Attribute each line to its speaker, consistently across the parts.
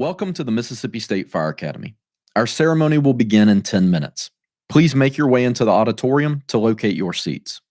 Speaker 1: Welcome to the Mississippi State Fire Academy. Our ceremony will begin in 10 minutes. Please make your way into the auditorium to locate your seats.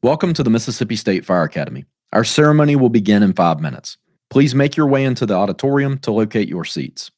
Speaker 1: Welcome to the Mississippi State Fire Academy. Our ceremony will begin in 5 minutes. Please make your way into the auditorium to locate your seats.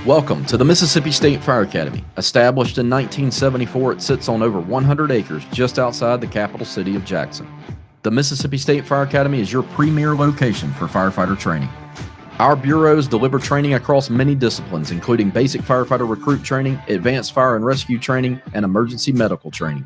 Speaker 1: Welcome to the Mississippi State Fire Academy. Established in 1974, it sits on over 100 acres just outside the capital city of Jackson. The Mississippi State Fire Academy is your premier location for firefighter training. Our bureaus deliver training across many disciplines, including basic firefighter recruit training, advanced fire and rescue training, and emergency medical training.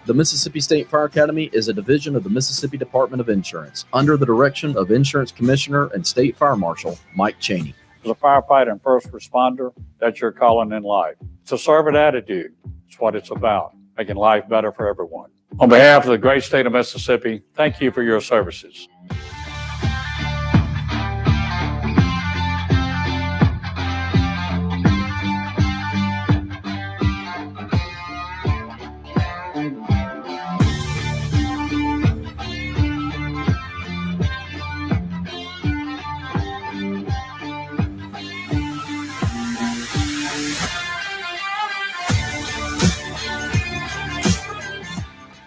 Speaker 1: The Mississippi State Fire Academy is a division of the Mississippi Department of Insurance under the direction of Insurance Commissioner and State Fire Marshal Mike Cheney.
Speaker 2: As a firefighter and first responder, that's your calling in life. It's a servant attitude. It's what it's about, making life better for everyone. On behalf of the great state of Mississippi, thank you for your services.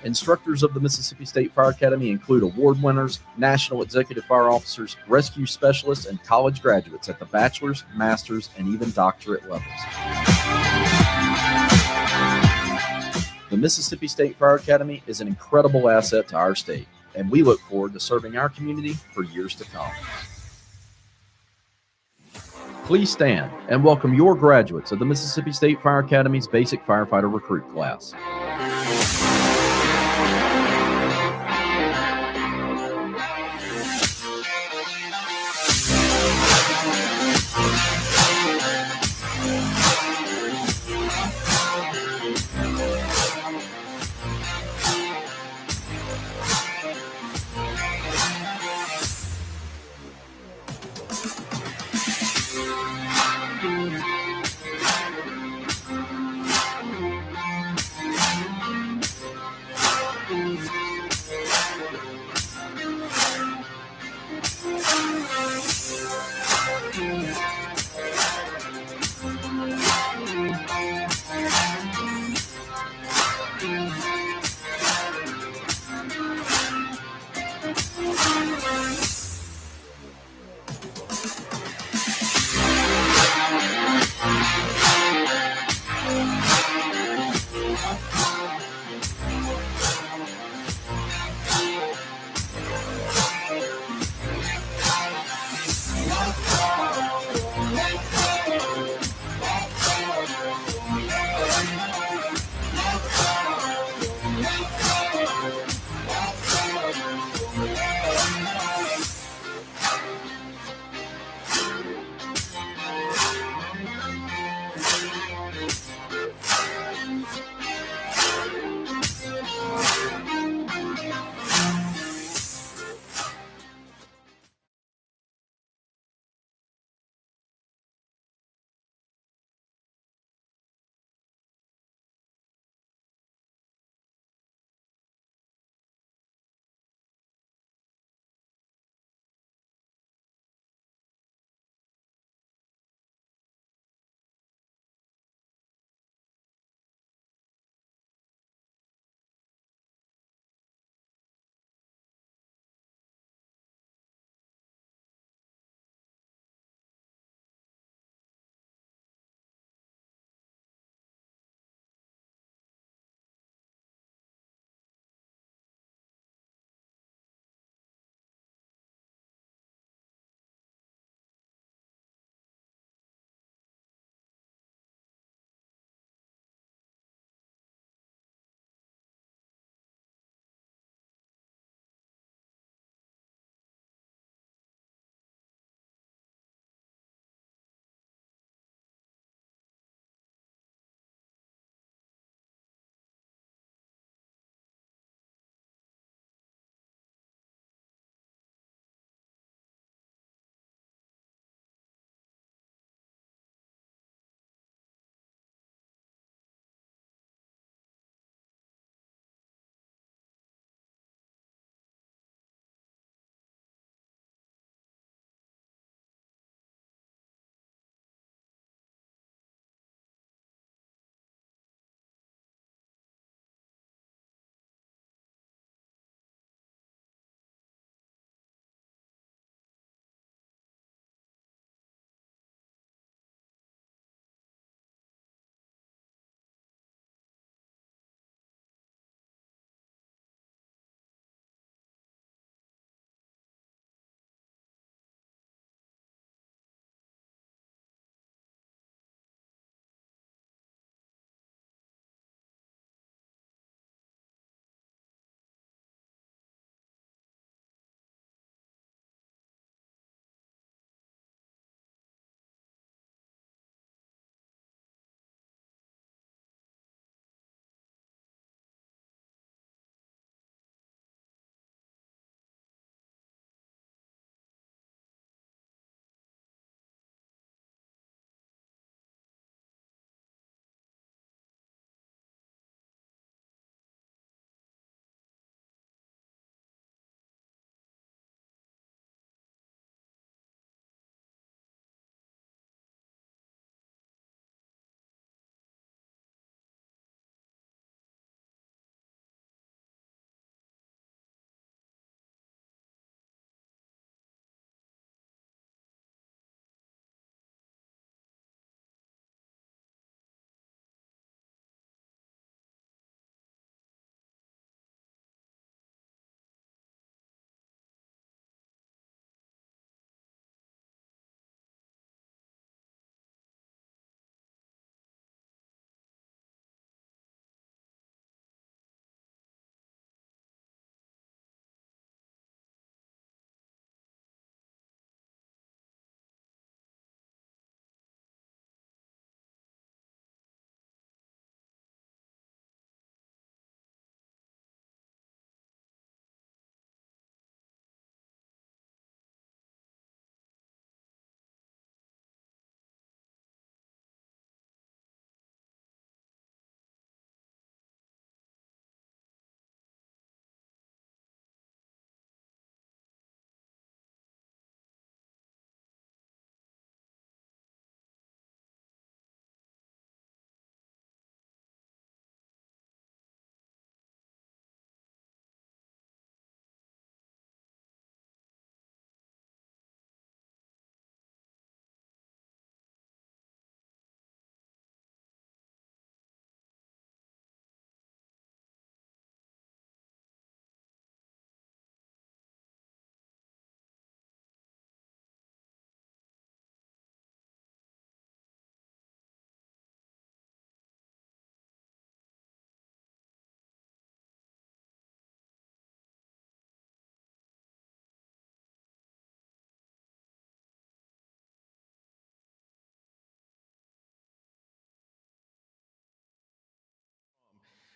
Speaker 1: Instructors of the Mississippi State Fire Academy include award winners, national executive fire officers, rescue specialists, and college graduates at the bachelor's, master's, and even doctorate levels. The Mississippi State Fire Academy is an incredible asset to our state, and we look forward to serving our community for years to come. Please stand and welcome your graduates of the Mississippi State Fire Academy's Basic Firefighter Recruit class.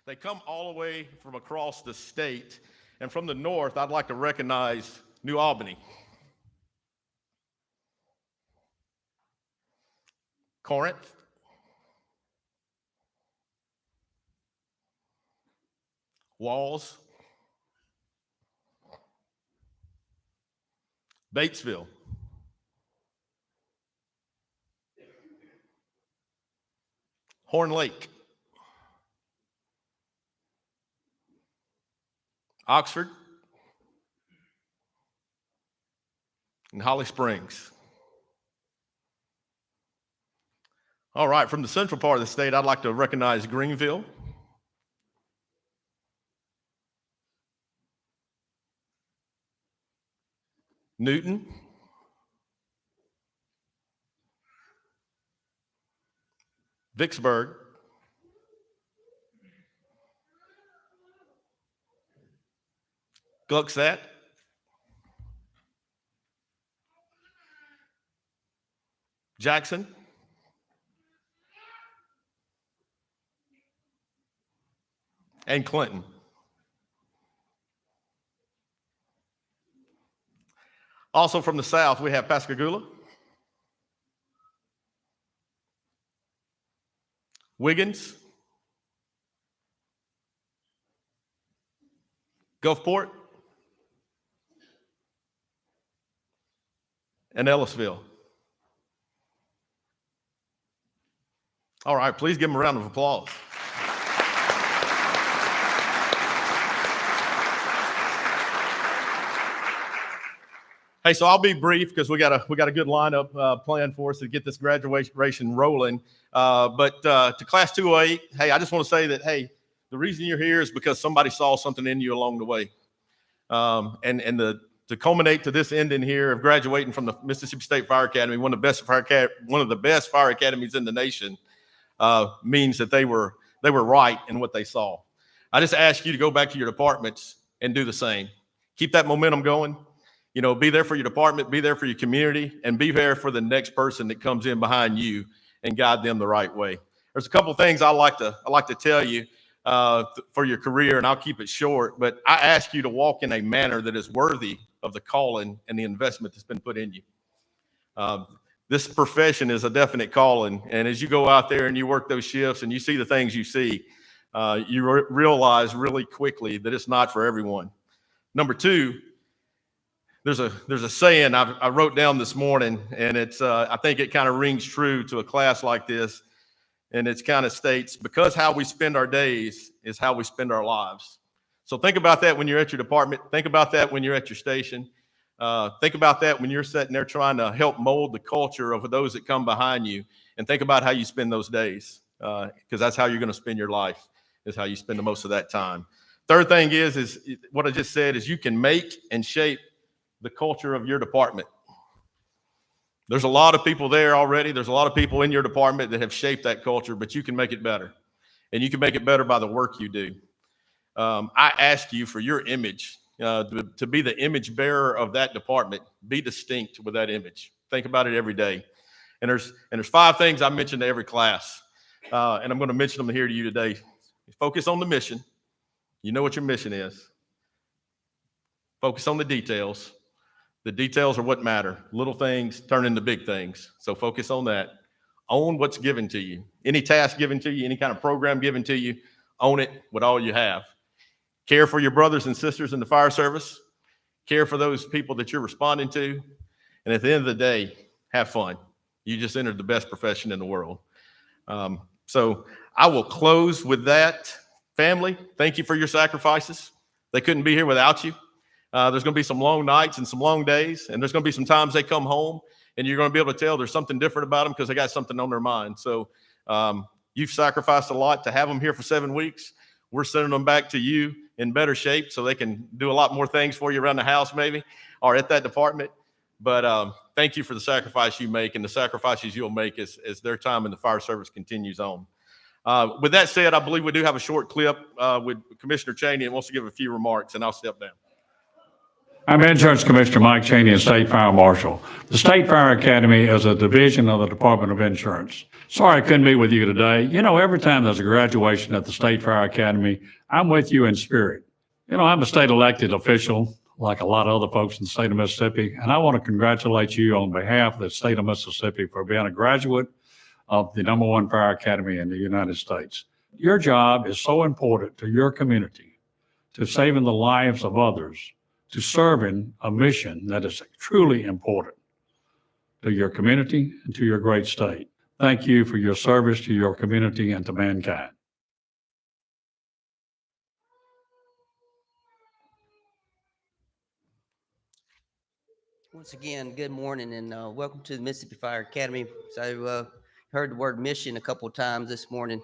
Speaker 3: They come all the way from across the state. And from the north, I'd like to recognize New Albany, Corinth, Walls, Batesville, Horn Lake, Oxford, and Holly Springs. All right, from the central part of the state, I'd like to recognize Greenville, Newton, Vicksburg, Gluckstadt, Jackson, and Clinton. Also from the south, we have Pascagoula, Wiggins, Gulfport, and Ellisville. All right, please give them a round of applause. Hey, so I'll be brief because we got a good lineup planned for us to get this graduation rolling. But to Class 208, hey, I just want to say that, hey, the reason you're here is because somebody saw something in you along the way. To culminate to this ending here of graduating from the Mississippi State Fire Academy, one of the best fire academies in the nation, means that they were right in what they saw. I just ask you to go back to your departments and do the same. Keep that momentum going. You know, be there for your department, be there for your community, and be there for the next person that comes in behind you and guide them the right way. There's a couple things I like to tell you for your career, and I'll keep it short. But I ask you to walk in a manner that is worthy of the calling and the investment that's been put in you. This profession is a definite calling, and as you go out there and you work those shifts and you see the things you see, you realize really quickly that it's not for everyone. Number two, there's a saying I wrote down this morning, and it's I think it kind of rings true to a class like this, and it kind of states, because how we spend our days is how we spend our lives. So think about that when you're at your department. Think about that when you're at your station. Think about that when you're sitting there trying to help mold the culture of those that come behind you, and think about how you spend those days, because that's how you're going to spend your life, is how you spend the most of that time. Third thing is what I just said is you can make and shape the culture of your department. There's a lot of people there already. There's a lot of people in your department that have shaped that culture, but you can make it better. And you can make it better by the work you do. I ask you for your image, to be the image bearer of that department. Be distinct with that image. Think about it every day. And there's 5 things I mention to every class. And I'm going to mention them here to you today. Focus on the mission. You know what your mission is. Focus on the details. The details are what matter. Little things turn into big things. So focus on that. Own what's given to you. Any task given to you, any kind of program given to you, own it with all you have. Care for your brothers and sisters in the fire service. Care for those people that you're responding to. And at the end of the day, have fun. You just entered the best profession in the world. So I will close with that. Family, thank you for your sacrifices. They couldn't be here without you. There's going to be some long nights and some long days, and there's going to be some times they come home, and you're going to be able to tell there's something different about them because they got something on their mind. So you've sacrificed a lot to have them here for 7 weeks. We're sending them back to you in better shape so they can do a lot more things for you around the house maybe or at that department. But thank you for the sacrifice you make and the sacrifices you'll make as their time in the fire service continues on. With that said, I believe we do have a short clip with Commissioner Cheney and wants to give a few remarks, and I'll step down.
Speaker 2: I'm Insurance Commissioner Mike Cheney and State Fire Marshal. The State Fire Academy is a division of the Department of Insurance. Sorry I couldn't be with you today. You know, every time there's a graduation at the State Fire Academy, I'm with you in spirit. You know, I'm a state elected official, like a lot of other folks in the state of Mississippi, and I want to congratulate you on behalf of the state of Mississippi for being a graduate of the #1 fire academy in the United States. Your job is so important to your community, to saving the lives of others, to serving a mission that is truly important to your community and to your great state. Thank you for your service to your community and to mankind.
Speaker 4: Once again, good morning and welcome to the Mississippi Fire Academy. So heard the word mission a couple of times this morning.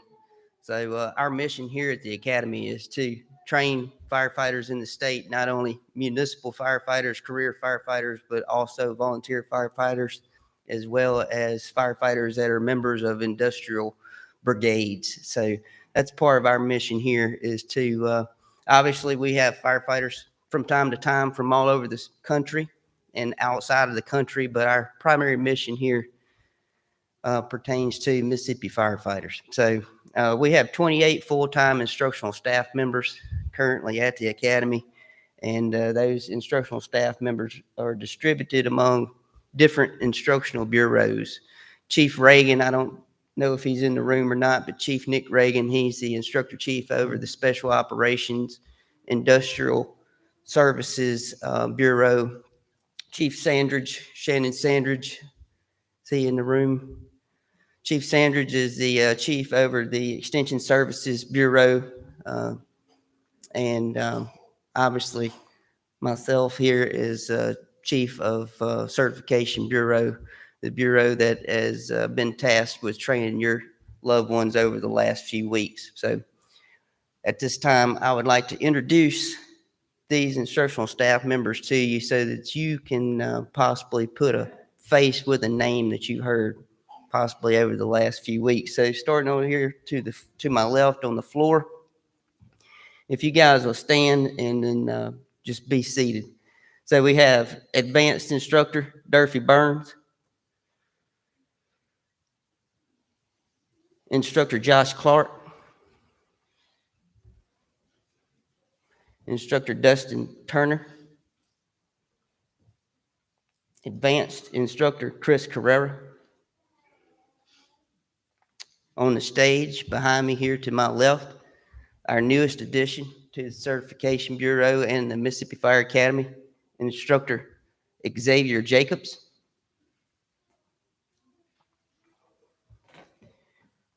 Speaker 4: So our mission here at the Academy is to train firefighters in the state, not only municipal firefighters, career firefighters, but also volunteer firefighters, as well as firefighters that are members of industrial brigades. So that's part of our mission here is to, obviously we have firefighters from time to time from all over this country and outside of the country, but our primary mission here pertains to Mississippi firefighters. So we have 28 full-time instructional staff members currently at the Academy, and those instructional staff members are distributed among different instructional bureaus. Chief Reagan, I don't know if he's in the room or not, but Chief Nick Reagan, he's the instructor chief over the Special Operations Industrial Services Bureau. Chief Sandridge, Shannon Sandridge, is he in the room? Chief Sandridge is the chief over the Extension Services Bureau. And obviously myself here is chief of Certification Bureau, the bureau that has been tasked with training your loved ones over the last few weeks. So at this time, I would like to introduce these instructional staff members to you so that you can possibly put a face with a name that you heard possibly over the last few weeks. So starting over here to my left on the floor, if you guys will stand and then just be seated. So we have Advanced Instructor Durfee Burns, Instructor Josh Clark, Instructor Dustin Turner, Advanced Instructor Chris Carrera. On the stage behind me here to my left, our newest addition to the Certification Bureau and the Mississippi Fire Academy, Instructor Xavier Jacobs.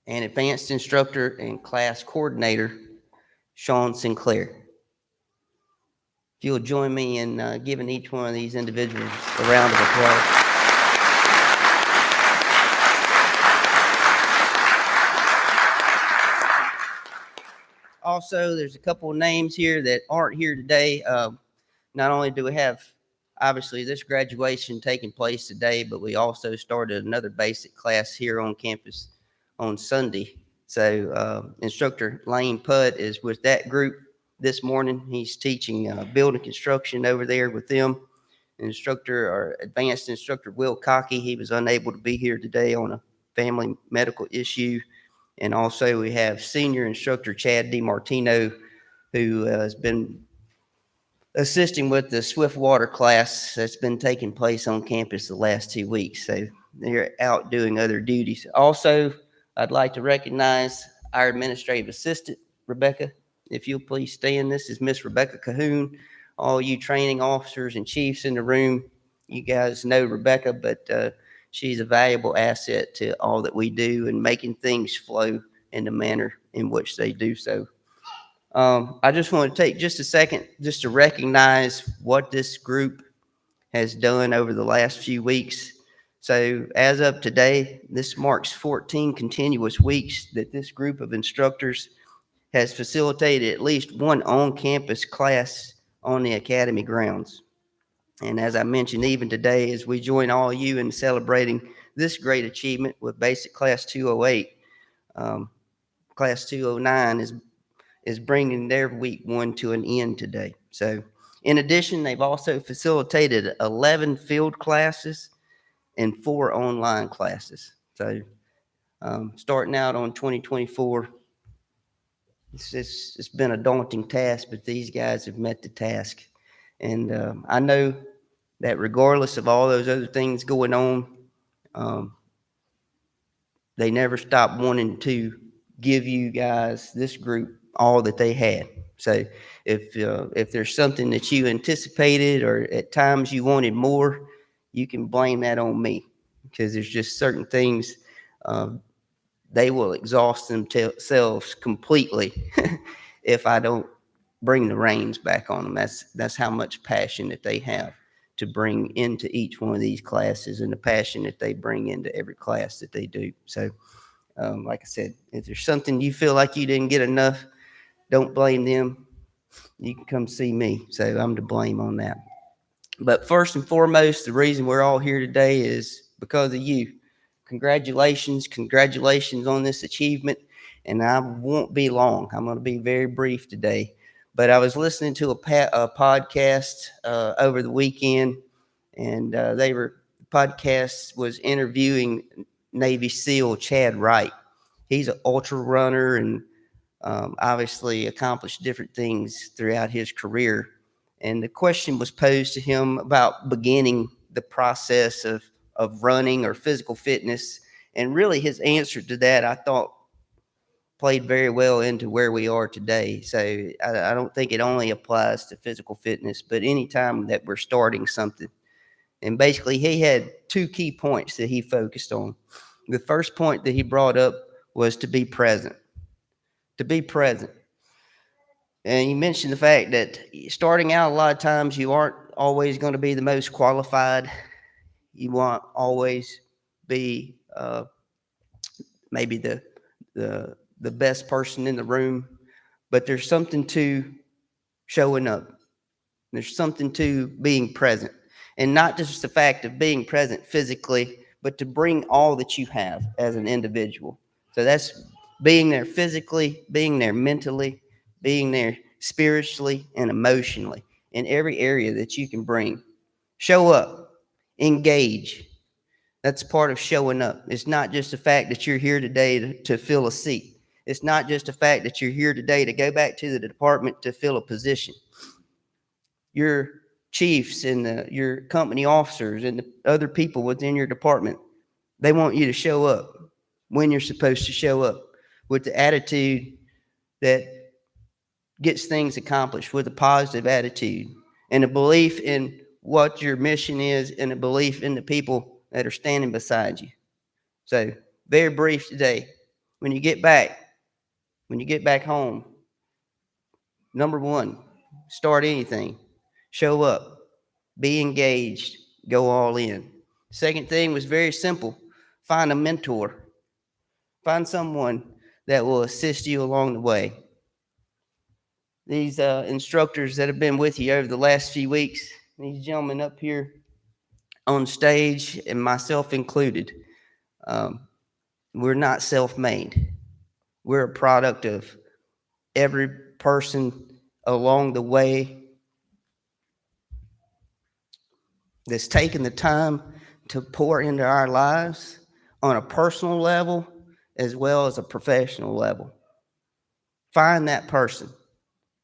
Speaker 4: And Advanced Instructor and Class Coordinator, Sean Sinclair. If you'll join me in giving each one of these individuals a round of applause. Also, there's a couple of names here that aren't here today. Not only do we have, obviously, this graduation taking place today, but we also started another basic class here on campus on Sunday. So Instructor Lane Putt is with that group this morning. He's teaching building construction over there with them. Advanced Instructor Will Cockey, he was unable to be here today on a family medical issue. And also we have Senior Instructor Chad DiMartino, who has been assisting with the Swiftwater class that's been taking place on campus the last 2 weeks. So they're out doing other duties. Also, I'd like to recognize our administrative assistant, Rebecca. If you'll please stand. This is Miss Rebecca Cahoon. All you training officers and chiefs in the room, you guys know Rebecca, but she's a valuable asset to all that we do and making things flow in the manner in which they do so. I just want to take just a second just to recognize what this group has done over the last few weeks. So as of today, this marks 14 continuous weeks that this group of instructors has facilitated at least one on-campus class on the Academy grounds. And as I mentioned, even today, as we join all you in celebrating this great achievement with Basic Class 208, Class 209 is bringing their week one to an end today. So In addition, they've also facilitated 11 field classes and 4 online classes. So starting out on 2024, it's been a daunting task, but these guys have met the task. And I know that regardless of all those other things going on, they never stopped wanting to give you guys, this group, all that they had. So if there's something that you anticipated or at times you wanted more, you can blame that on me, because there's just certain things they will exhaust themselves completely if I don't bring the reins back on them. That's how much passion that they have to bring into each one of these classes, and the passion that they bring into every class that they do. So like I said, if there's something you feel like you didn't get enough, don't blame them. You can come see me. So I'm to blame on that. But first and foremost, the reason we're all here today is because of you. Congratulations on this achievement. And I won't be long. I'm going to be very brief today. But I was listening to a podcast over the weekend, and the podcast was interviewing Navy SEAL Chad Wright. He's an ultra runner and obviously accomplished different things throughout his career. And the question was posed to him about beginning the process of running or physical fitness. And really his answer to that, I thought, played very well into where we are today. So I don't think it only applies to physical fitness, but anytime that we're starting something. And basically he had 2 key points that he focused on. The first point that he brought up was to be present. To be present. And you mentioned the fact that starting out, a lot of times you aren't always going to be the most qualified. You won't always be maybe the best person in the room, but there's something to showing up. There's something to being present, and not just the fact of being present physically, but to bring all that you have as an individual. So that's being there physically, being there mentally, being there spiritually and emotionally, in every area that you can bring. Show up, engage. That's part of showing up. It's not just the fact that you're here today to fill a seat. It's not just the fact that you're here today to go back to the department to fill a position. Your chiefs and your company officers and the other people within your department, they want you to show up when you're supposed to show up, with the attitude that gets things accomplished, with a positive attitude and a belief in what your mission is and a belief in the people that are standing beside you. So very brief today. When you get back home, number 1, start anything. Show up, be engaged, go all in. Second thing was very simple. Find a mentor. Find someone that will assist you along the way. These instructors that have been with you over the last few weeks, these gentlemen up here on stage, and myself included, we're not self-made. We're a product of every person along the way that's taken the time to pour into our lives on a personal level as well as a professional level. Find that person.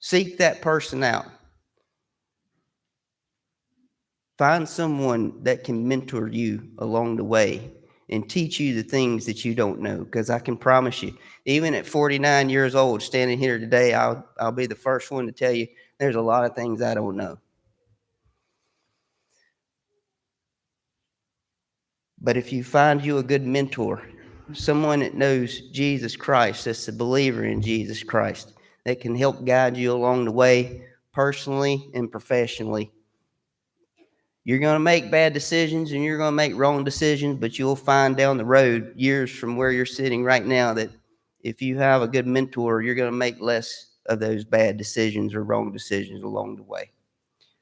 Speaker 4: Seek that person out. Find someone that can mentor you along the way and teach you the things that you don't know. Because I can promise you, even at 49 years old, standing here today, I'll be the first one to tell you there's a lot of things I don't know. But if you find you a good mentor, someone that knows Jesus Christ, that's a believer in Jesus Christ, that can help guide you along the way personally and professionally, you're going to make bad decisions and you're going to make wrong decisions, but you'll find down the road, years from where you're sitting right now, that if you have a good mentor, you're going to make less of those bad decisions or wrong decisions along the way.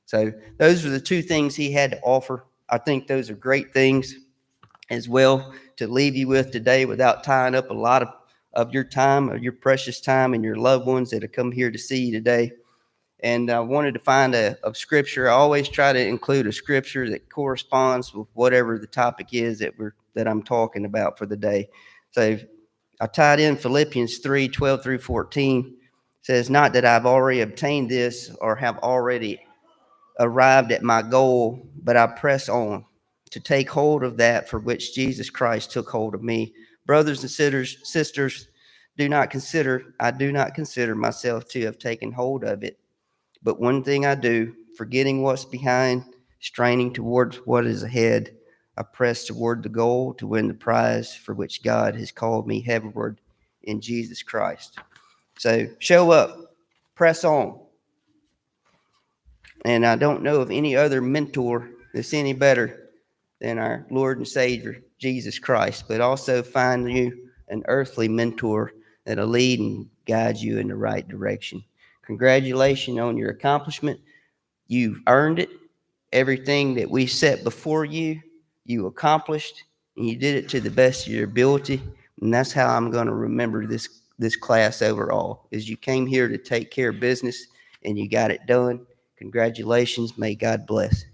Speaker 4: So those are the 2 things he had to offer. I think those are great things as well to leave you with today without tying up a lot of your time, or your precious time, and your loved ones that have come here to see you today. And I wanted to find a scripture. I always try to include a scripture that corresponds with whatever the topic is that I'm talking about for the day. So I tied in Philippians 3:12 through 14. It says, not that I've already obtained this or have already arrived at my goal, but I press on to take hold of that for which Jesus Christ took hold of me. Brothers and sisters, I do not consider myself to have taken hold of it. But one thing I do, forgetting what's behind, straining towards what is ahead, I press toward the goal to win the prize for which God has called me heavenward in Jesus Christ. So show up, press on. And I don't know of any other mentor that's any better than our Lord and Savior, Jesus Christ, but also find you an earthly mentor that'll lead and guide you in the right direction. Congratulations on your accomplishment. You've earned it. Everything that we set before you, you accomplished, and you did it to the best of your ability. And that's how I'm going to remember this class overall, is you came here to take care of business and you got it done. Congratulations. May God bless.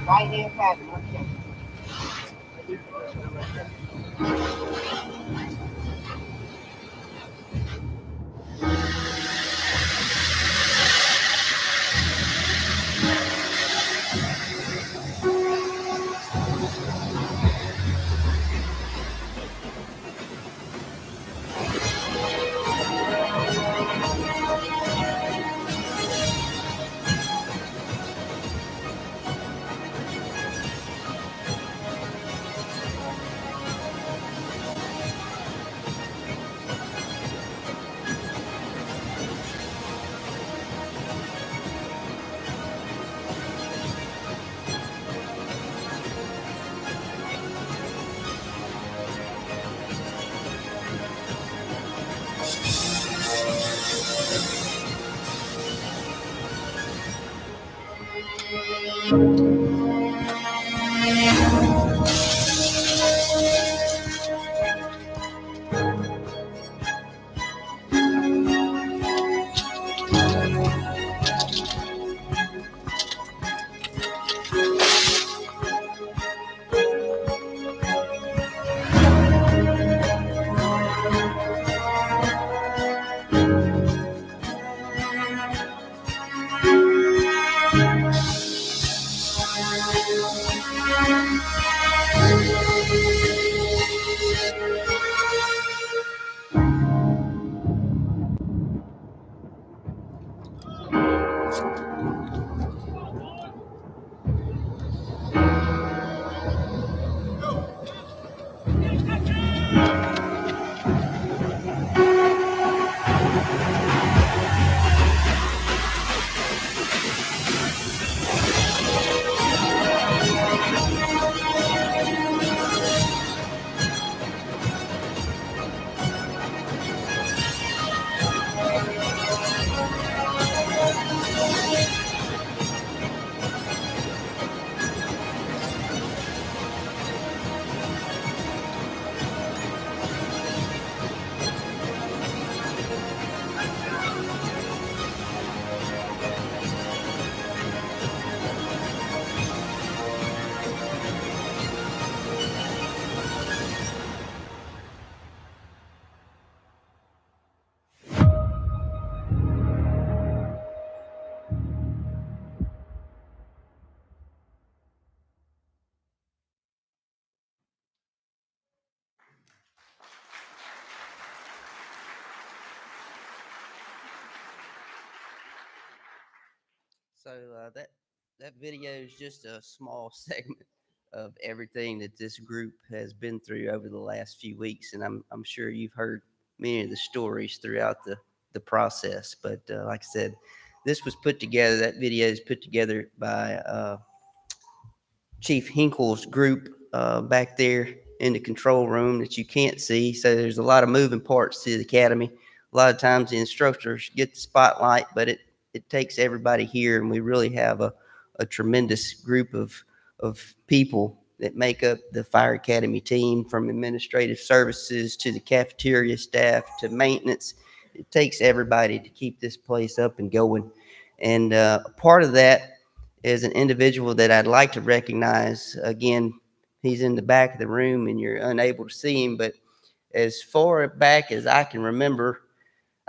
Speaker 5: Right here, Patty. Okay.
Speaker 4: So that video is just a small segment of everything that this group has been through over the last few weeks, and I'm sure you've heard many of the stories throughout the process. But like I said, this was put together. That video is put together by Chief Hinkle's group back there in the control room that you can't see. So there's a lot of moving parts to the academy. A lot of times the instructors get the spotlight, but it takes everybody here, and we really have a tremendous group of people that make up the Fire Academy team, from administrative services to the cafeteria staff to maintenance. It takes everybody to keep this place up and going. And part of that is an individual that I'd like to recognize. Again, he's in the back of the room and you're unable to see him, but as far back as I can remember,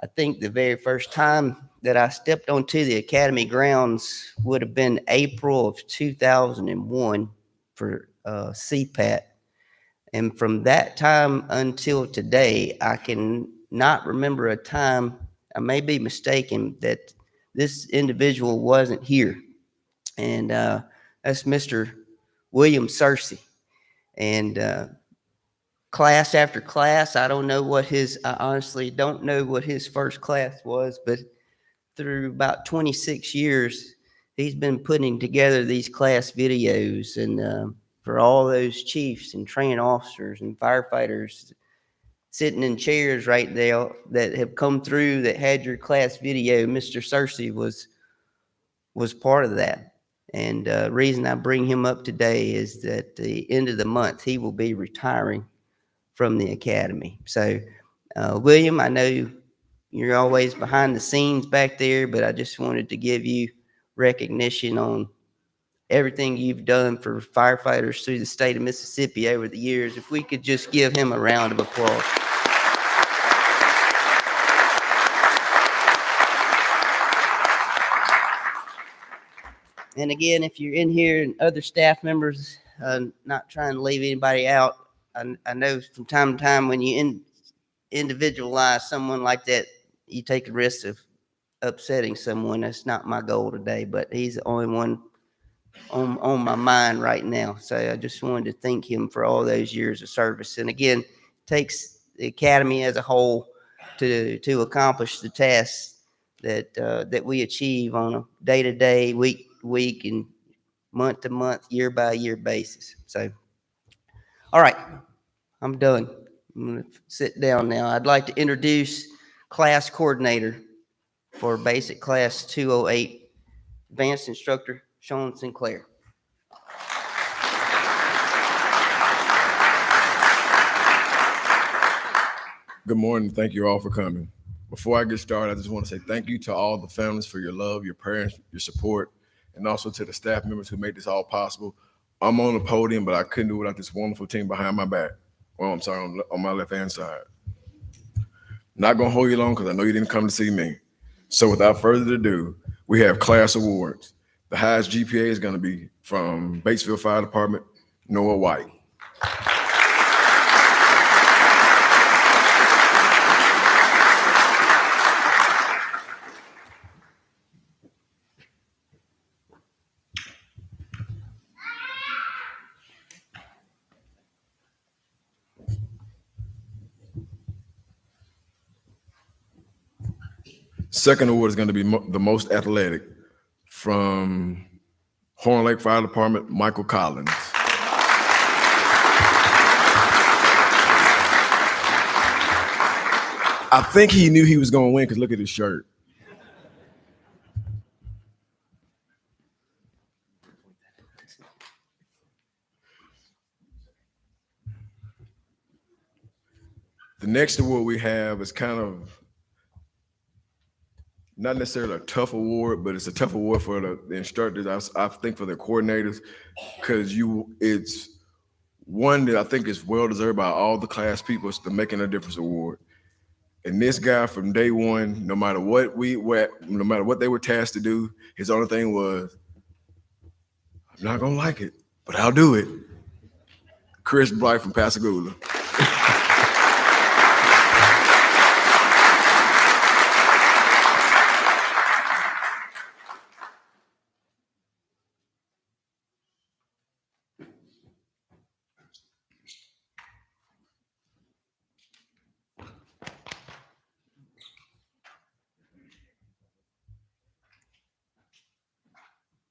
Speaker 4: I think the very first time that I stepped onto the academy grounds would have been April of 2001 for CPAT. And from that time until today, I can not remember a time, I may be mistaken, that this individual wasn't here. And that's Mr. William Searcy. And class after class, I honestly don't know what his first class was, but through about 26 years, he's been putting together these class videos. And for all those chiefs and training officers and firefighters sitting in chairs right there that have come through that had your class video, Mr. Searcy was part of that. And the reason I bring him up today is that at the end of the month, he will be retiring from the academy. So, William, I know you're always behind the scenes back there, but I just wanted to give you recognition on everything you've done for firefighters through the state of Mississippi over the years. If we could just give him a round of applause. And again, if you're in here and other staff members, not trying to leave anybody out, I know from time to time when you individualize someone like that, you take a risk of upsetting someone. That's not my goal today, but he's the only one on my mind right now. So I just wanted to thank him for all those years of service. And again, it takes the academy as a whole to accomplish the tasks that we achieve on a day-to-day, week, and month-to-month, year-by-year basis. So, all right, I'm done. I'm going to sit down now. I'd like to introduce class coordinator for basic class 208, advanced instructor Sean Sinclair.
Speaker 6: Good morning. Thank you all for coming. Before I get started, I just want to say thank you to all the families for your love, your prayers, your support, and also to the staff members who made this all possible. I'm on the podium, but I couldn't do it without this wonderful team behind my back. Well, I'm sorry, on my left-hand side. Not going to hold you long because I know you didn't come to see me. So without further ado, we have class awards. The highest GPA is going to be from Batesville Fire Department, Noah White. Second award is going to be the most athletic from Horn Lake Fire Department, Michael Collins. I think he knew he was going to win because look at his shirt. The next award we have is kind of not necessarily a tough award, but it's a tough award for the instructors. I think for the coordinators, because it's one that I think is well deserved by all the class people. It's the Making a Difference award. And this guy from day one, no matter what they were tasked to do, his only thing was, I'm not gonna like it, but I'll do it. Chris Blight from Pascagoula.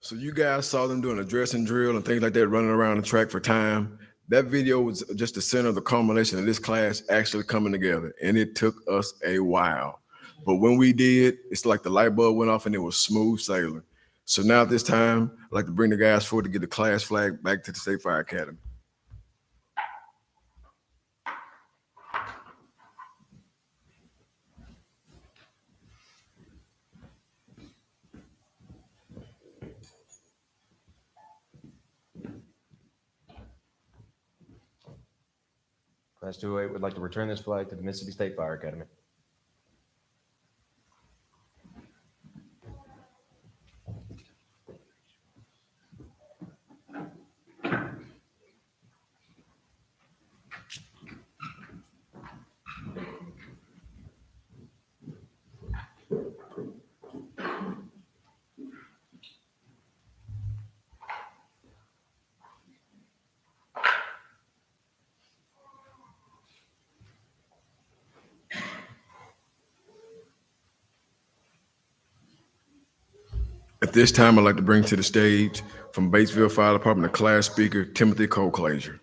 Speaker 6: So you guys saw them doing a dressing drill and things like that, running around the track for time. That video was just the center of the culmination of this class actually coming together. And it took us a while. But when we did, it's like the light bulb went off and it was smooth sailing. So now at this time, I'd like to bring the guys forward to get the class flag back to the State Fire Academy.
Speaker 7: Class 208 would like to return this flag to the Mississippi State Fire Academy.
Speaker 6: At this time, I'd like to bring to the stage from Batesville Fire Department, the class speaker, Timothy Colclaser.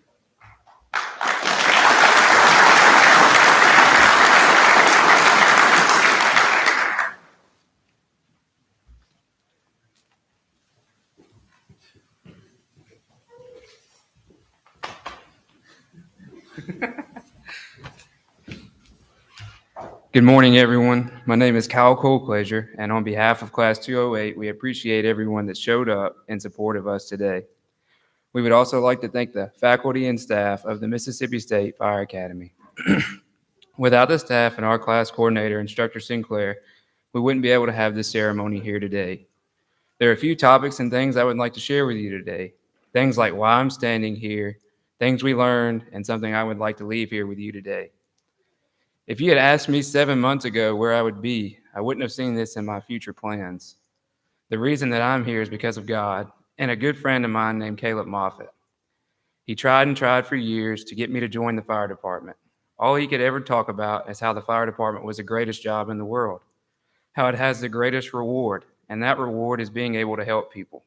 Speaker 8: Good morning, everyone. My name is Kyle Colclaser, and on behalf of Class 208, we appreciate everyone that showed up in support of us today. We would also like to thank the faculty and staff of the Mississippi State Fire Academy. Without the staff and our class coordinator, Instructor Sinclair, we wouldn't be able to have this ceremony here today. There are a few topics and things I would like to share with you today. Things like why I'm standing here, things we learned, and something I would like to leave here with you today. If you had asked me 7 months ago where I would be, I wouldn't have seen this in my future plans. The reason that I'm here is because of God and a good friend of mine named Caleb Moffitt. He tried and tried for years to get me to join the fire department. All he could ever talk about is how the fire department was the greatest job in the world, how it has the greatest reward, and that reward is being able to help people.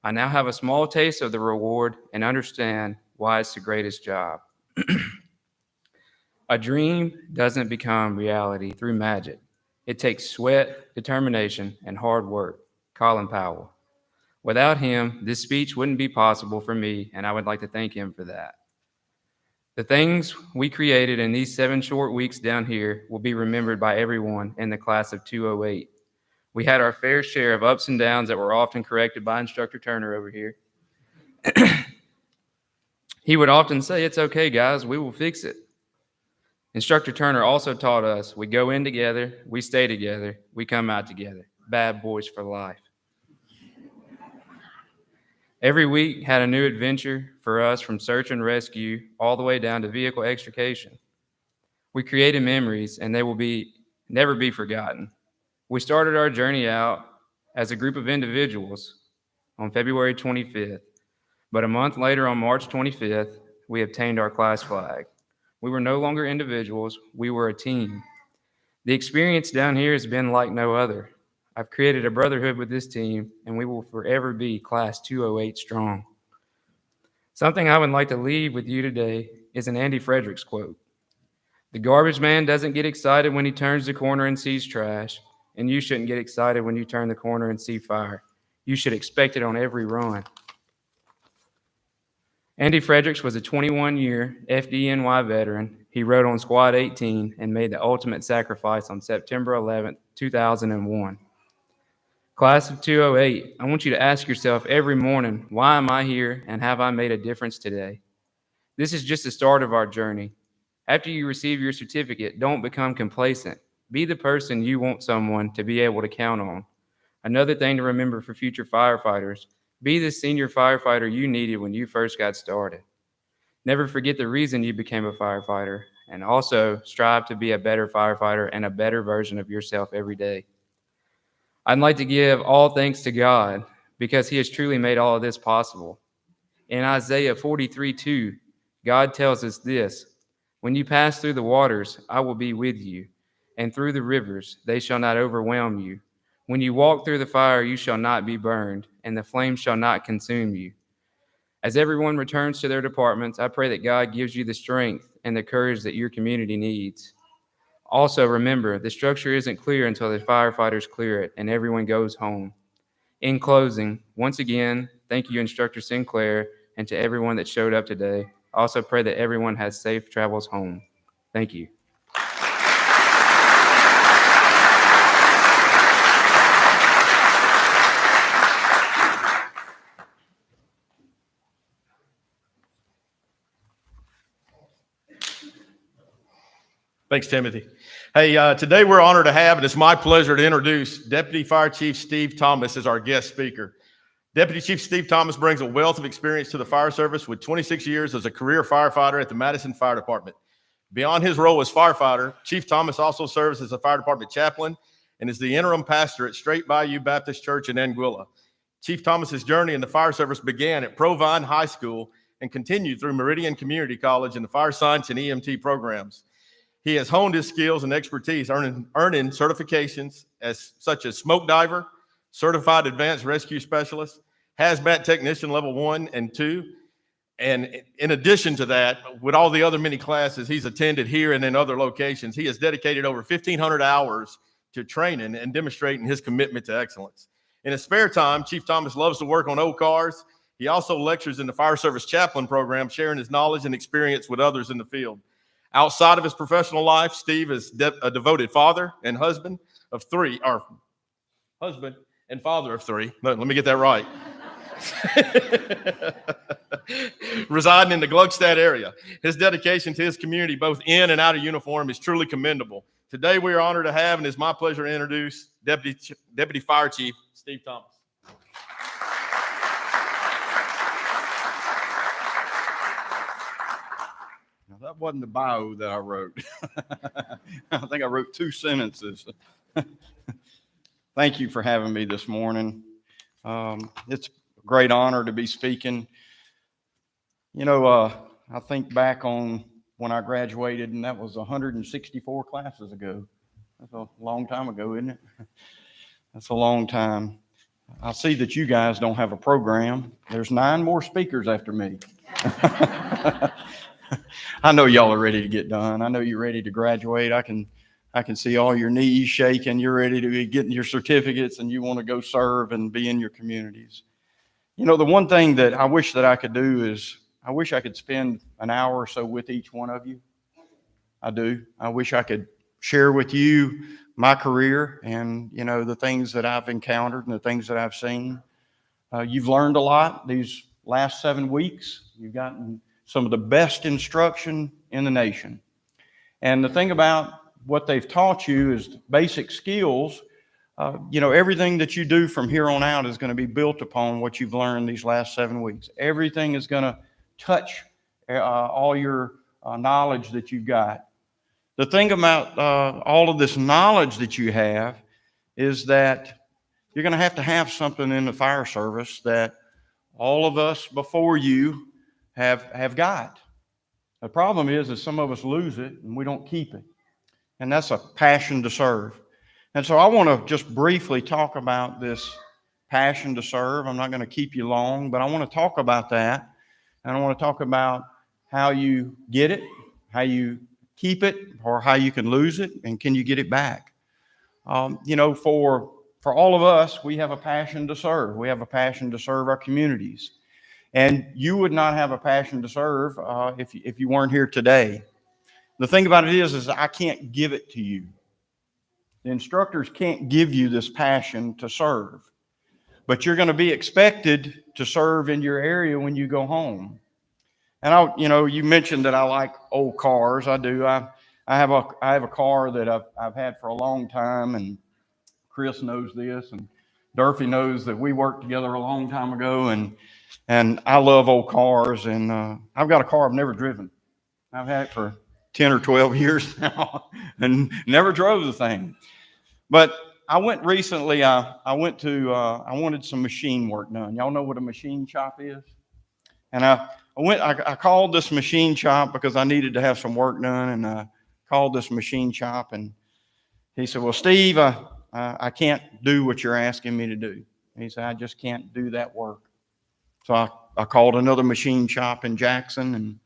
Speaker 8: I now have a small taste of the reward and understand why it's the greatest job. A dream doesn't become reality through magic. It takes sweat, determination, and hard work. Colin Powell. Without him, this speech wouldn't be possible for me, and I would like to thank him for that. The things we created in these 7 short weeks down here will be remembered by everyone in the class of 208. We had our fair share of ups and downs that were often corrected by Instructor Turner over here. He would often say, "It's okay, guys, we will fix it." Instructor Turner also taught us, we go in together, we stay together, we come out together. Bad boys for life. Every week had a new adventure for us, from search and rescue all the way down to vehicle extrication. We created memories, and they will never be forgotten. We started our journey out as a group of individuals on February 25th, but a month later, on March 25th, we obtained our class flag. We were no longer individuals, we were a team. The experience down here has been like no other. I've created a brotherhood with this team, and we will forever be Class 208 strong. Something I would like to leave with you today is an Andy Fredericks quote. "The garbage man doesn't get excited when he turns the corner and sees trash, and you shouldn't get excited when you turn the corner and see fire. You should expect it on every run." Andy Fredericks was a 21-year FDNY veteran. He rode on Squad 18 and made the ultimate sacrifice on September 11, 2001. Class of 208, I want you to ask yourself every morning, why am I here and have I made a difference today? This is just the start of our journey. After you receive your certificate, don't become complacent. Be the person you want someone to be able to count on. Another thing to remember for future firefighters, be the senior firefighter you needed when you first got started. Never forget the reason you became a firefighter, and also strive to be a better firefighter and a better version of yourself every day. I'd like to give all thanks to God because he has truly made all of this possible. In Isaiah 43:2, God tells us this, "When you pass through the waters, I will be with you, and through the rivers, they shall not overwhelm you. When you walk through the fire, you shall not be burned, and the flames shall not consume you." As everyone returns to their departments, I pray that God gives you the strength and the courage that your community needs. Also, remember, the structure isn't clear until the firefighters clear it and everyone goes home. In closing, once again, thank you, Instructor Sinclair, and to everyone that showed up today. I also pray that everyone has safe travels home. Thank you.
Speaker 3: Thanks, Timothy. Hey, today we're honored to have, and it's my pleasure to introduce Deputy Fire Chief Steve Thomas as our guest speaker. Deputy Chief Steve Thomas brings a wealth of experience to the fire service with 26 years as a career firefighter at the Madison Fire Department. Beyond his role as firefighter, Chief Thomas also serves as a fire department chaplain and is the interim pastor at Straight Bayou Baptist Church in Anguilla. Chief Thomas's journey in the fire service began at Provine High School and continued through Meridian Community College in the fire science and EMT programs. He has honed his skills and expertise, earning certifications such as smoke diver, certified advanced rescue specialist, hazmat technician level 1 and 2. And in addition to that, with all the other many classes he's attended here and in other locations, he has dedicated over 1,500 hours to training and demonstrating his commitment to excellence. In his spare time, Chief Thomas loves to work on old cars. He also lectures in the fire service chaplain program, sharing his knowledge and experience with others in the field. Outside of his professional life, Steve is a devoted father and husband of 3, or husband and father of 3. Let me get that right. Residing in the Gluckstadt area. His dedication to his community, both in and out of uniform, is truly commendable. Today, we are honored to have, and it's my pleasure to introduce Deputy Fire Chief Steve Thomas.
Speaker 9: That wasn't the bio that I wrote. I think I wrote 2 sentences. Thank you for having me this morning. It's a great honor to be speaking. You know, I think back on when I graduated, and that was 164 classes ago. That's a long time ago, isn't it? That's a long time. I see that you guys don't have a program. There's 9 more speakers after me. I know y'all are ready to get done. I know you're ready to graduate. I can see all your knees shaking. You're ready to be getting your certificates and you want to go serve and be in your communities. You know, the one thing that I wish that I could do is I wish I could spend an hour or so with each one of you. I do. I wish I could share with you my career and, you know, the things that I've encountered and the things that I've seen. You've learned a lot these last 7 weeks. You've gotten some of the best instruction in the nation. And the thing about what they've taught you is basic skills. You know, everything that you do from here on out is going to be built upon what you've learned these last 7 weeks. Everything is going to touch all your knowledge that you've got. The thing about all of this knowledge that you have is that you're going to have something in the fire service that all of us before you have got. The problem is some of us lose it and we don't keep it. And that's a passion to serve. And so I want to just briefly talk about this passion to serve. I'm not going to keep you long, but I want to talk about that. And I want to talk about how you get it, how you keep it, or how you can lose it, and can you get it back? You know, for all of us, we have a passion to serve. We have a passion to serve our communities. And you would not have a passion to serve if you weren't here today. The thing about it is I can't give it to you. The instructors can't give you this passion to serve. But you're going to be expected to serve in your area when you go home. And you know, you mentioned that I like old cars. I do. I have a car that I've had for a long time, and Chris knows this, and Durfee knows that we worked together a long time ago, and I love old cars, and I've got a car I've never driven. I've had it for 10 or 12 years now and never drove the thing. But I went recently, I wanted some machine work done. Y'all know what a machine shop is? And I called this machine shop because I needed to have some work done, and I called this machine shop, and he said, well, Steve, I can't do what you're asking me to do. He said, I just can't do that work. So I called another machine shop in Jackson, and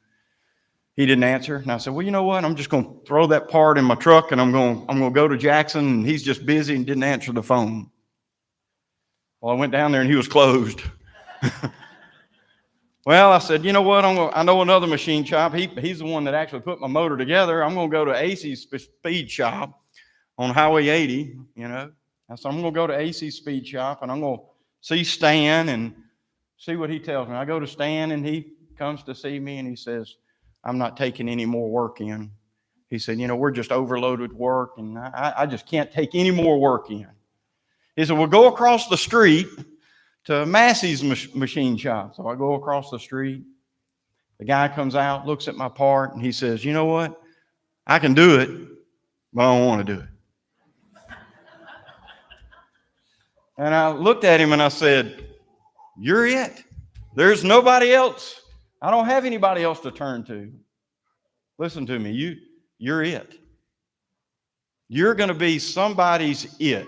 Speaker 9: he didn't answer. And I said, well, you know what? I'm just going to throw that part in my truck, and I'm going to go to Jackson, and he's just busy and didn't answer the phone. Well, I went down there, and he was closed. Well, I said, you know what? I know another machine shop. He's the one that actually put my motor together. I'm going to go to AC's Speed Shop on Highway 80, you know. So I'm going to go to AC's Speed Shop, and I'm going to see Stan and see what he tells me. I go to Stan, and he comes to see me, and he says, I'm not taking any more work in. He said, you know, we're just overloaded with work, and I just can't take any more work in. He said, well, go across the street to Massey's machine shop. So I go across the street. The guy comes out, looks at my part, and he says, you know what? I can do it, but I don't want to do it. And I looked at him and I said, you're it. There's nobody else. I don't have anybody else to turn to. Listen to me. You're it. You're going to be somebody's it.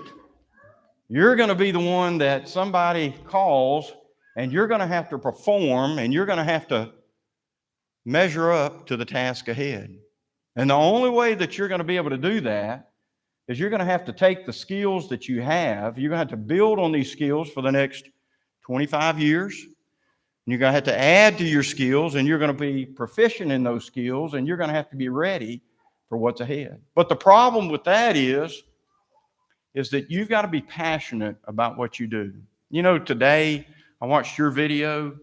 Speaker 9: You're going to be the one that somebody calls, and you're going to have to perform, and you're going to have to measure up to the task ahead. And the only way that you're going to be able to do that is you're going to have to take the skills that you have. You're going to have to build on these skills for the next 25 years. And you're going to have to add to your skills, and you're going to be proficient in those skills, and you're going to have to be ready for what's ahead. But the problem with that is that you've got to be passionate about what you do. You know, today, I watched your video.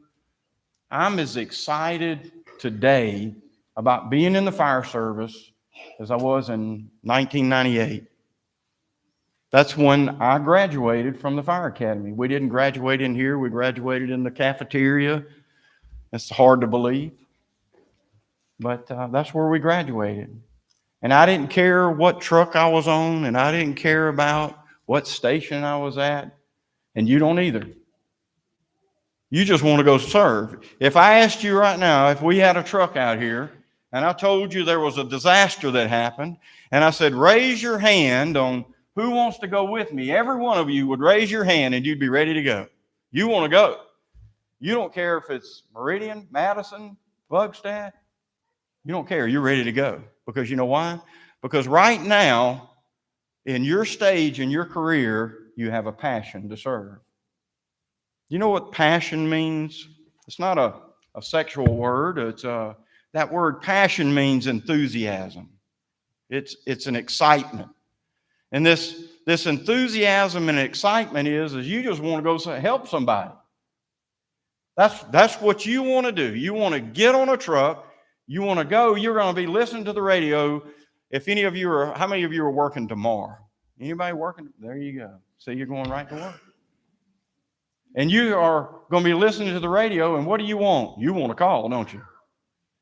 Speaker 9: I'm as excited today about being in the fire service as I was in 1998. That's when I graduated from the fire academy. We didn't graduate in here. We graduated in the cafeteria. It's hard to believe. But that's where we graduated. And I didn't care what truck I was on, and I didn't care about what station I was at, and you don't either. You just want to go serve. If I asked you right now, if we had a truck out here, and I told you there was a disaster that happened, and I said, raise your hand on who wants to go with me, every one of you would raise your hand, and you'd be ready to go. You want to go. You don't care if it's Meridian, Madison, Bugstadt. You don't care. You're ready to go. Because you know why? Because right now, in your stage in your career, you have a passion to serve. You know what passion means? It's not a sexual word. It's that word passion means enthusiasm. It's an excitement. And this enthusiasm and excitement is you just want to go help somebody. That's what you want to do. You want to get on a truck. You want to go. You're going to be listening to the radio. If any of you are, how many of you are working tomorrow? Anybody working? There you go. So you're going right to work. And you are going to be listening to the radio, and what do you want? You want to call, don't you?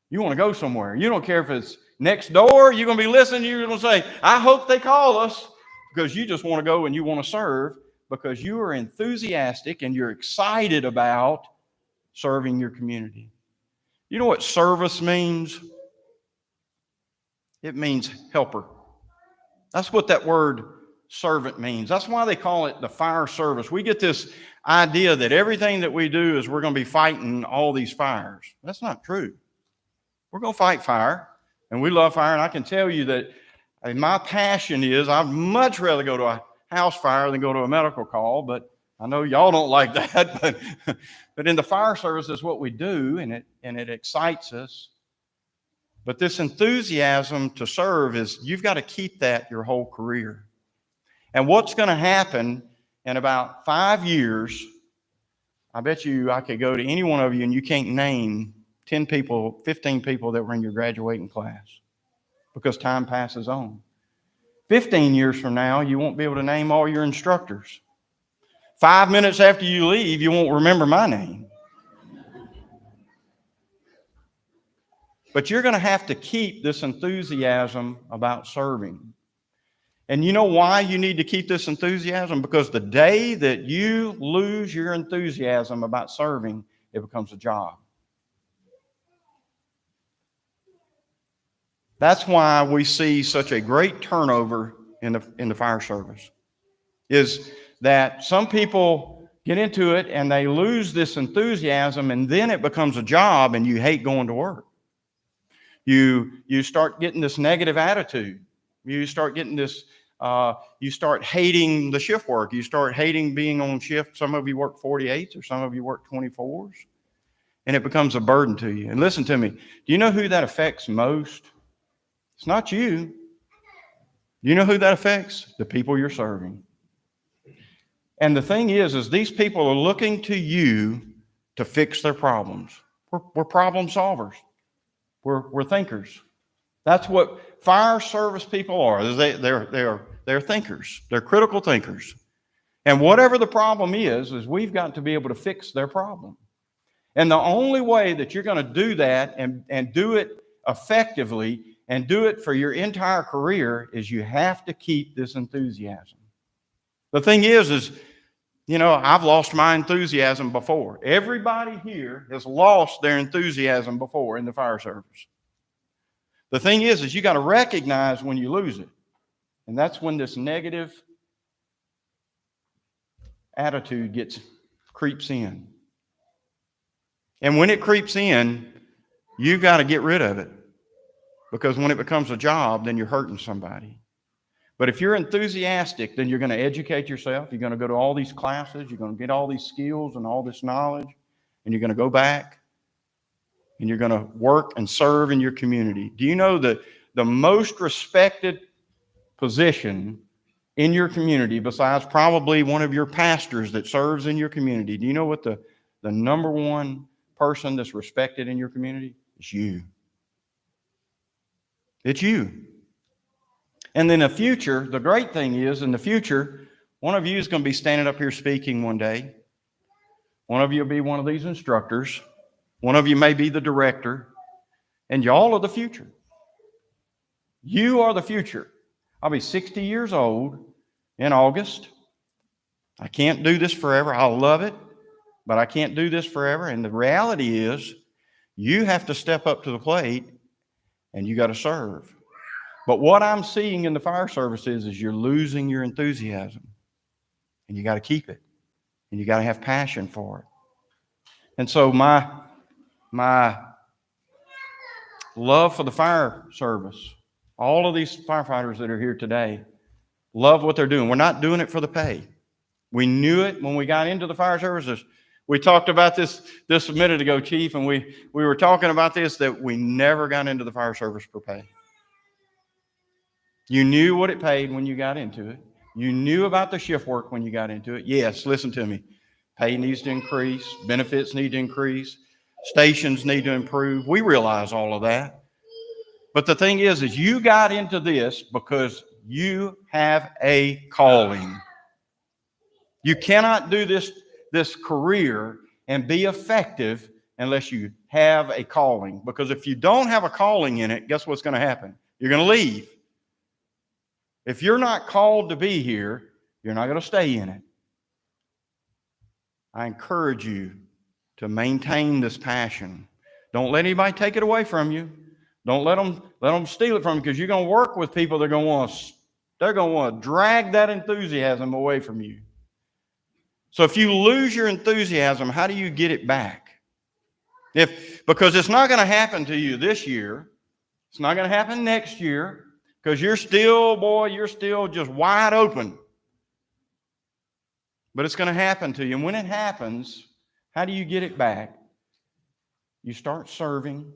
Speaker 9: You want to go somewhere. You don't care if it's next door. You're going to be listening. You're going to say, I hope they call us, because you just want to go and you want to serve because you are enthusiastic and you're excited about serving your community. You know what service means? It means helper. That's what that word servant means. That's why they call it the fire service. We get this idea that everything that we do is we're going to be fighting all these fires. That's not true. We're going to fight fire, and we love fire, and I can tell you that my passion is I'd much rather go to a house fire than go to a medical call, but I know y'all don't like that, but in the fire service is what we do, and it excites us. But this enthusiasm to serve is you've got to keep that your whole career. And what's going to happen in about 5 years, I bet you I could go to any one of you and you can't name 10 people, 15 people that were in your graduating class because time passes on. 15 years from now, you won't be able to name all your instructors. 5 minutes after you leave, you won't remember my name. But you're going to have to keep this enthusiasm about serving. And you know why you need to keep this enthusiasm? Because the day that you lose your enthusiasm about serving, it becomes a job. That's why we see such a great turnover in the fire service, is that some people get into it and they lose this enthusiasm, and then it becomes a job and you hate going to work. You start getting this negative attitude. You start getting this, you start hating the shift work. You start hating being on shift. Some of you work 48s or some of you work 24s, and it becomes a burden to you. And listen to me, do you know who that affects most? It's not you. You know who that affects? The people you're serving. And the thing is these people are looking to you to fix their problems. We're problem solvers. We're thinkers. That's what fire service people are. They're thinkers. They're critical thinkers. And whatever the problem is we've got to be able to fix their problem. And the only way that you're going to do that and do it effectively and do it for your entire career is you have to keep this enthusiasm. The thing is, you know, I've lost my enthusiasm before. Everybody here has lost their enthusiasm before in the fire service. The thing is you got to recognize when you lose it. And that's when this negative attitude creeps in. And when it creeps in, you've got to get rid of it. Because when it becomes a job, then you're hurting somebody. But if you're enthusiastic, then you're going to educate yourself. You're going to go to all these classes. You're going to get all these skills and all this knowledge. And you're going to go back. And you're going to work and serve in your community. Do you know that the most respected position in your community, besides probably one of your pastors that serves in your community, do you know what the number one person that's respected in your community? It's you. It's you. And in the future, the great thing is, in the future, one of you is going to be standing up here speaking one day. One of you will be one of these instructors. One of you may be the director. And y'all are the future. You are the future. I'll be 60 years old in August. I can't do this forever. I love it, but I can't do this forever. And the reality is, you have to step up to the plate and you got to serve. But what I'm seeing in the fire service is you're losing your enthusiasm. And you got to keep it. And you got to have passion for it. And so my love for the fire service, all of these firefighters that are here today, love what they're doing. We're not doing it for the pay. We knew it when we got into the fire services. We talked about this a minute ago, Chief, and we were talking about this, that we never got into the fire service for pay. You knew what it paid when you got into it. You knew about the shift work when you got into it. Yes, listen to me. Pay needs to increase. Benefits need to increase. Stations need to improve. We realize all of that. But the thing is you got into this because you have a calling. You cannot do this career and be effective unless you have a calling. Because if you don't have a calling in it, guess what's going to happen? You're going to leave. If you're not called to be here, you're not going to stay in it. I encourage you to maintain this passion. Don't let anybody take it away from you. Don't let them steal it from you, because you're going to work with people that are going to want to drag that enthusiasm away from you. So if you lose your enthusiasm, how do you get it back? Because it's not going to happen to you this year. It's not going to happen next year, because you're still just wide open. But it's going to happen to you. And when it happens, how do you get it back? You start serving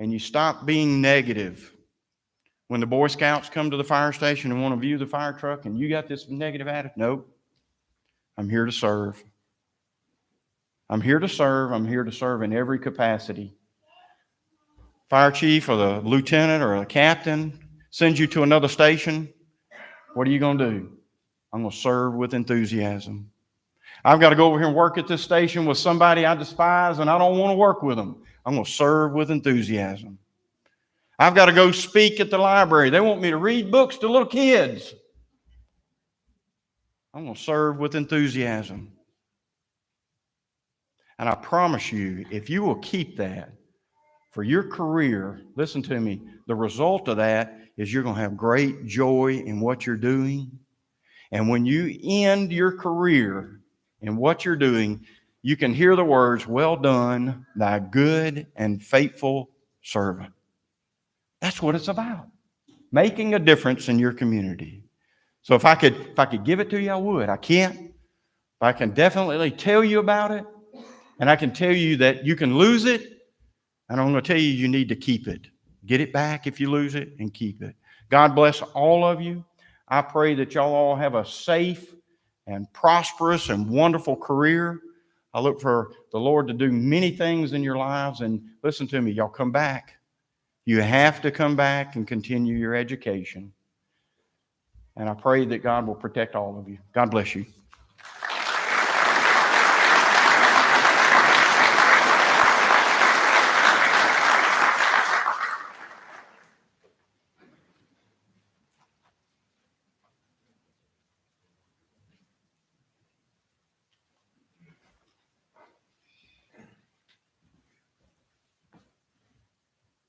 Speaker 9: and you stop being negative. When the Boy Scouts come to the fire station and want to view the fire truck and you got this negative attitude, nope, I'm here to serve. I'm here to serve. I'm here to serve in every capacity. Fire chief or the lieutenant or a captain sends you to another station, what are you going to do? I'm going to serve with enthusiasm. I've got to go over here and work at this station with somebody I despise and I don't want to work with them. I'm going to serve with enthusiasm. I've got to go speak at the library. They want me to read books to little kids. I'm going to serve with enthusiasm. And I promise you, if you will keep that for your career, listen to me, the result of that is you're going to have great joy in what you're doing. And when you end your career in what you're doing, you can hear the words, "Well done, thy good and faithful servant." That's what it's about, making a difference in your community. So if I could give it to you, I would. I can't. But I can definitely tell you about it, and I can tell you that you can lose it, and I'm going to tell you need to keep it. Get it back if you lose it, and keep it. God bless all of you. I pray that y'all all have a safe and prosperous and wonderful career. I look for the Lord to do many things in your lives. And listen to me, y'all come back. You have to come back and continue your education. And I pray that God will protect all of you. God bless you.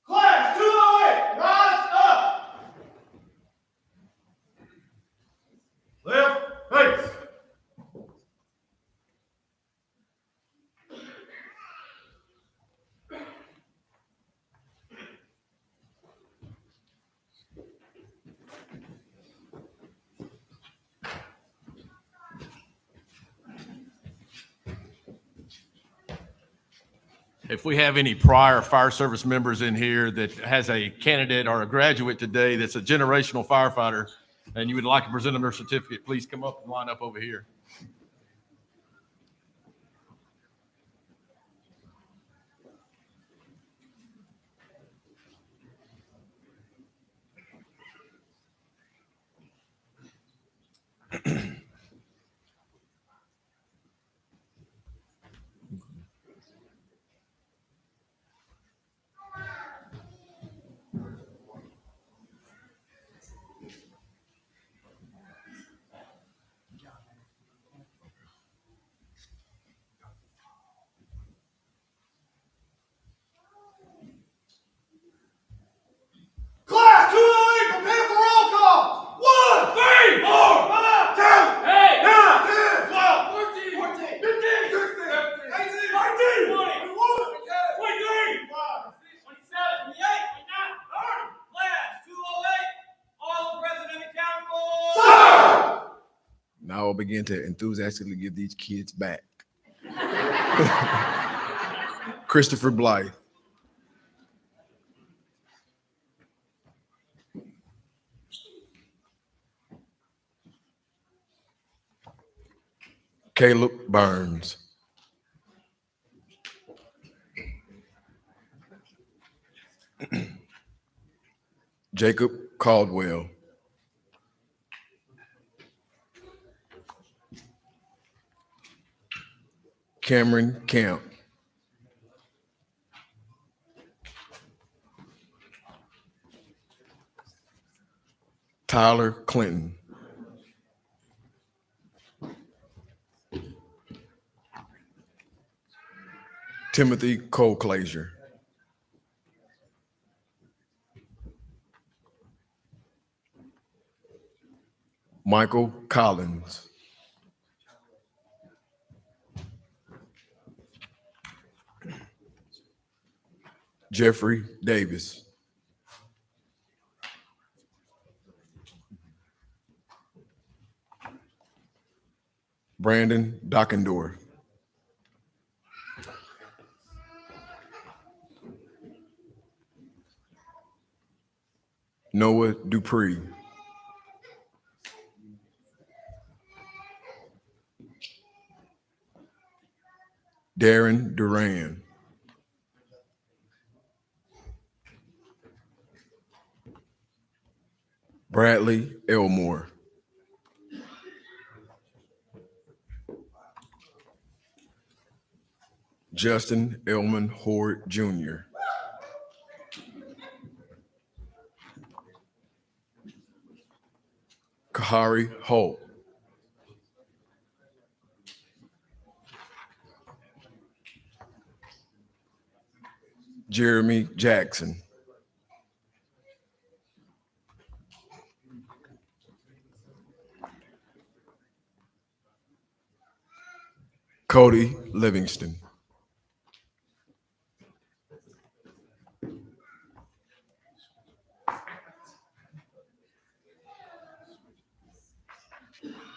Speaker 3: Class 208, rise up. Left face. If we have any prior fire service members in here that has a candidate or a graduate today that's a generational firefighter and you would like to present them their certificate, please come up and line up over here. Class 208, prepare for roll call. 1, 3, 4, 5, 10, 8, 9, 10, 12, 14, 15, 16, 18, 19, 20, 21, 23, 25, 27, 28, 29, 30. Class 208, all present and accountable. Sir!
Speaker 6: Now I'll begin to enthusiastically give these kids back. Christopher Blythe. Caleb Burns. Jacob Caldwell. Cameron Camp. Tyler Clinton. Timothy Colclaser. Michael Collins. Jeffrey Davis. Brandon Dockendorf. Noah Dupree. Darren Duran. Bradley Elmore. Justin Elman Horde Jr. Kahari Holt. Jeremy Jackson. Cody Livingston.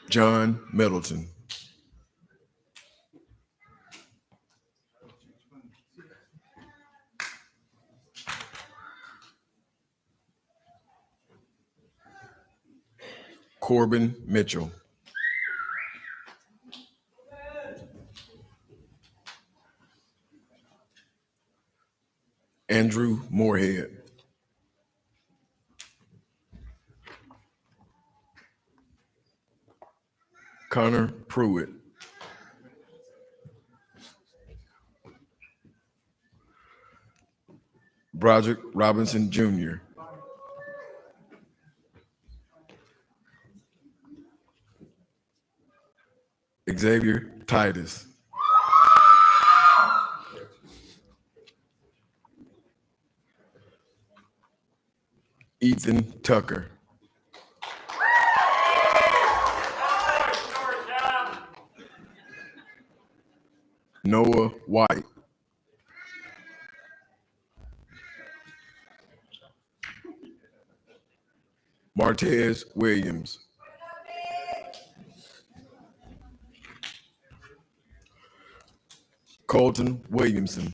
Speaker 6: John Middleton. Corbin Mitchell. Andrew Moorhead. Connor Pruitt. Broderick Robinson Jr. Xavier Titus. Ethan Tucker. Noah White. Martez Williams. Colton Williamson.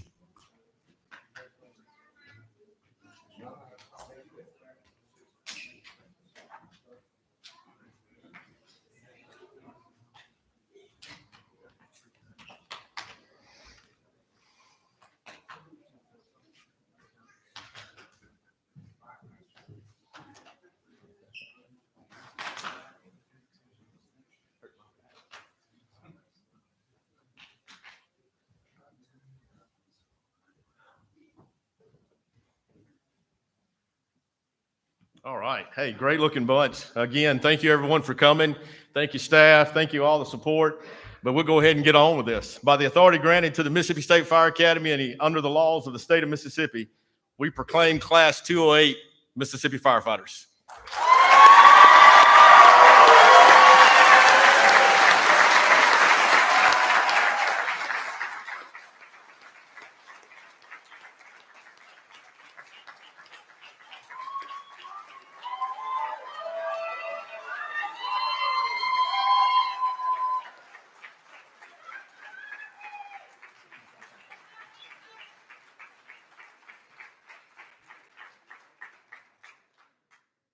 Speaker 3: All right. Hey, great looking bunch. Again, thank you everyone for coming. Thank you, staff. Thank you all the support. But we'll go ahead and get on with this. By the authority granted to the Mississippi State Fire Academy and under the laws of the state of Mississippi, we proclaim Class 208 Mississippi firefighters.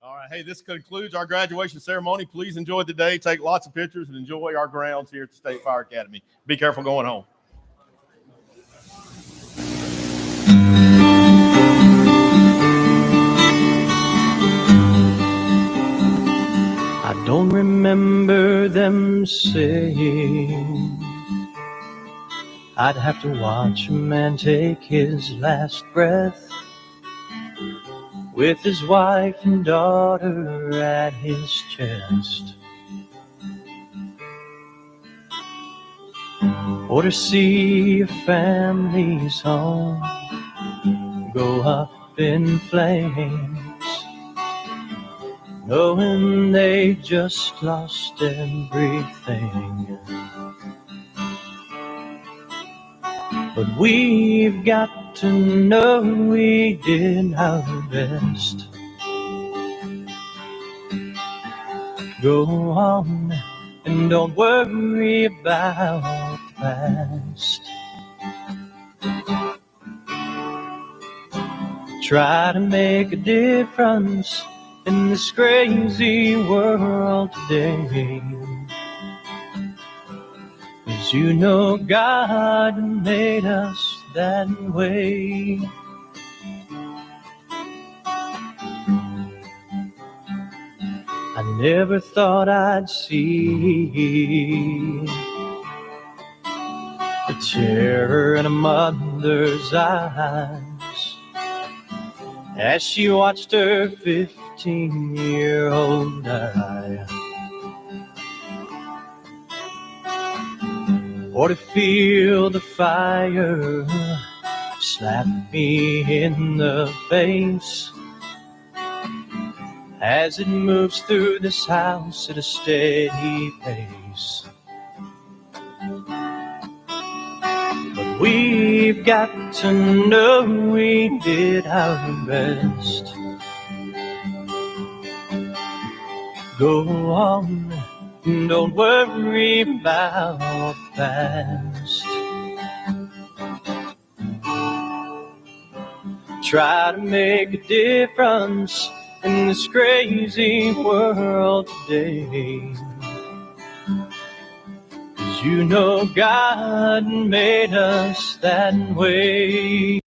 Speaker 3: All right. Hey, this concludes our graduation ceremony. Please enjoy the day. Take lots of pictures and enjoy our grounds here at the State Fire Academy. Be careful going home.
Speaker 10: I don't remember them saying I'd have to watch a man take his last breath with his wife and daughter at his chest, or to see a family's home go up in flames, knowing they just lost everything. But we've got to know we did our best. Go on and don't worry about the past. Try to make a difference in this crazy world today. 'Cause you know God made us that way. I never thought I'd see the terror in a mother's eyes as she watched her 15-year-old die. Or to feel the fire slap me in the face as it moves through this house at a steady pace. But we've got to know we did our best. Go on, don't worry about the past. Try to make a difference in this crazy world today. 'Cause you know God made us that way.